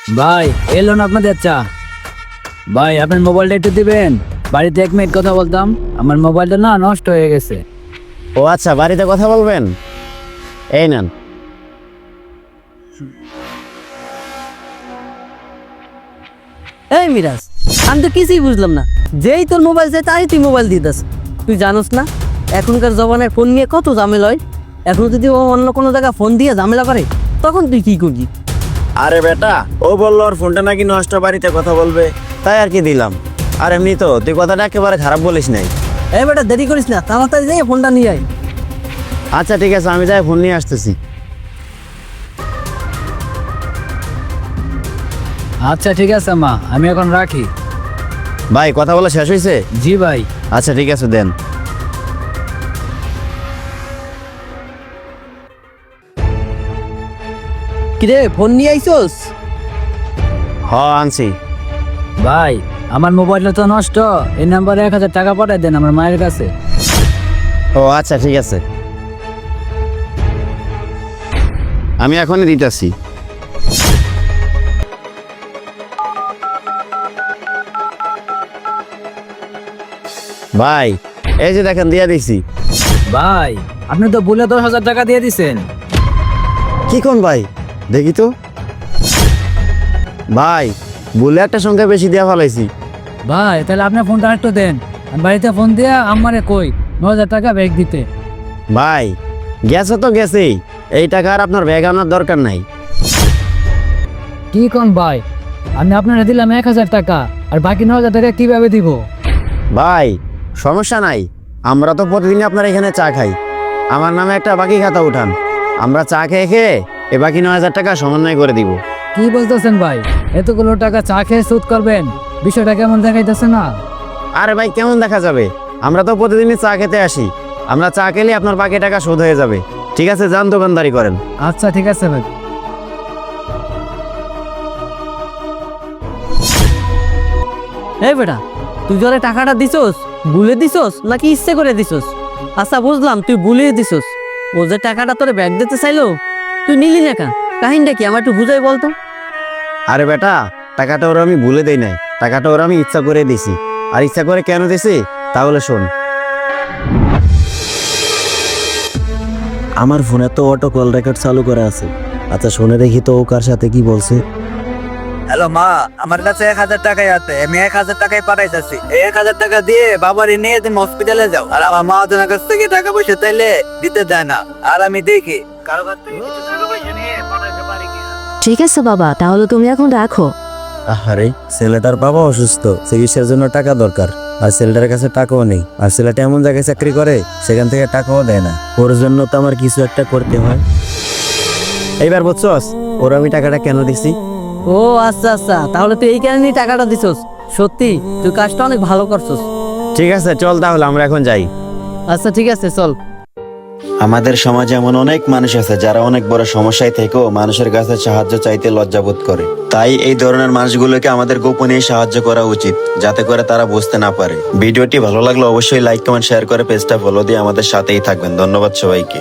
ভাই এলো না আপনাদের চা। ভাই আপনার মোবাইলটা একটু দিবেন, বাড়িতে 1 মিনিট কথা বলতাম। আমার মোবাইলটা না নষ্ট হয়ে গেছে। ও আচ্ছা, বাড়িতে কথা বলবেন, এই নেন। এই মিরাজ, আমি তো কিছুই বুঝলাম না। যেই তোর মোবাইল চাই তাই তুই মোবাইল দিয়ে দাস। তুই জানোস না এখনকার জমানায় ফোন নিয়ে কত ঝামেলা হয়। এখন যদি ও অন্য কোনো জায়গায় ফোন দিয়ে ঝামেলা করে তখন তুই কি করবি? আরে বেটা, ও বললো ওর ফোনটা নাকি নষ্ট, বাড়িতে কথা বলবে, তাই আর কি দিলাম। আর এমনি তো তুই কথাটা একেবারে খারাপ বলিস নাই। এই বেটা দেরি করিস না, তাড়াতাড়ি যাই ফোনটা নিয়ে আয়। আচ্ছা ঠিক আছে, আমি যাই ফোন নিয়ে আসতেছি। আচ্ছা ঠিক আছে মা, আমি এখন রাখি। ভাই কথা বলা শেষ হয়েছে? জি ভাই। আচ্ছা ঠিক আছে, দেন। কিরে ফোন নিয়ে আইসোস? আনছি। ভাই আমার মোবাইলটা তো নষ্ট, এই নাম্বারে 1000 টাকা পাঠাই দেন আমার মায়ের কাছে। ও আচ্ছা ঠিক আছে, আমি এখনই দিতেছি। ভাই এই যে দেখেন, দিয়ে দিছি। ভাই আপনি তো ভুলে 10,000 টাকা দিয়ে দিছেন। কি কোন ভাই, দেখি তো। ভাই বলে একটা সংখ্যা বেশি দেওয়া ফেলাইছি। ভাই তাহলে আপনি ফোনটা একটু দেন, আমি বাড়িতে ফোন দিয়ে আমারে কই 9,000 টাকা ব্যাগ দিতে। ভাই গেছে তো গেছেই, এই টাকা আর আপনার ব্যাগ আনার দরকার নাই। কি কোন ভাই, আমি আপনারা দিলাম 1000 টাকা, আর বাকি 9,000 টাকা কিভাবে দিব? ভাই সমস্যা নাই, আমরা তো প্রতিদিন আপনার এখানে চা খাই। আমার নামে একটা বাকি খাতা উঠান, আমরা চা খেয়ে খেয়ে এ বাকি 9,000 টাকা সমন্বয় করে দিব। কি বলতেছেন ভাই, এতগুলো টাকা চা খেয়ে সুদ করবেন? বিষয়টা কেমন দেখাইতেছে না? আরে ভাই কেমন দেখা যাবে, আমরা তো প্রতিদিনই চা খেতে আসি, আমরা চা খেলে আপনার বাকি টাকা শোধ হয়ে যাবে। ঠিক আছে, যান দোকানদারি করেন। আচ্ছা ঠিক আছে ভাই। এই বেটা, তুই যারা টাকাটা দিছোস ভুলে দিছোস নাকি ইচ্ছে করে দিছোস? আচ্ছা বুঝলাম তুই ভুলে দিছোস। ও যে টাকাটা তোরে ব্যাগ দিতে চাইলো, তুই নিলি না কেন? কাহিনীটা কি আমার একটু বুঝাই বলতো। আরে বেটা, টাকাটা ওরা আমি ভুলে দেই নাই, টাকাটা ওরা আমি ইচ্ছা করে দিছি। আর ইচ্ছা করে কেন দিছি তাহলে শোন। আমার ফোনে তো অটো কল রেকর্ড চালু করা আছে। আচ্ছা শুনে দেখি তো ও কার সাথে কি বলছে। হ্যালো মা, আমার কাছে 1000 টাকাই আছে, আমি 1000 টাকাই পাঠাইতেছি। এই 1000 টাকা দিয়ে বাবারে নিয়ে তুমি হসপিটালে যাও। আর আমার মা ওদের কাছ থেকে টাকা পয়সা তাইলে দিতে দেয় না, আর আমি দেখি কারো কাছ থেকে কিছু টাকা পয়সা নিয়ে পাঠাইতে পারি কিনা। ঠিক আছে বাবা, তাহলে তুমি এখন রাখো। আরে ছেলেটার বাবা অসুস্থ, চিকিৎসার জন্য টাকা দরকার, আর ছেলেটার কাছে টাকাও নেই। আর ছেলেটা এমন জায়গায় চাকরি করে সেখান থেকে টাকাও দেয় না। ওর জন্য তো আমার কিছু একটা করতে হয়। এইবার বুঝছস ওর আমি টাকাটা কেন দিছি? ও আচ্ছা আচ্ছা, তাহলে তুই এই কারণেই টাকাটা দিছোস। সত্যি তুই কাজটা অনেক ভালো করছস। ঠিক আছে চল তাহলে আমরা এখন যাই। আচ্ছা ঠিক আছে চল। আমাদের সমাজে এমন অনেক মানুষ আছে যারা অনেক বড় সমস্যায় থেকেও মানুষের কাছে সাহায্য চাইতে লজ্জাবোধ করে। তাই এই ধরনের মানুষগুলোকে আমাদের গোপনে সাহায্য করা উচিত, যাতে করে তারা বুঝতে না পারে। ভিডিওটি ভালো লাগলে অবশ্যই লাইক কমেন্ট শেয়ার করে পেজটা ফলো দিয়ে আমাদের সাথেই থাকবেন। ধন্যবাদ সবাইকে।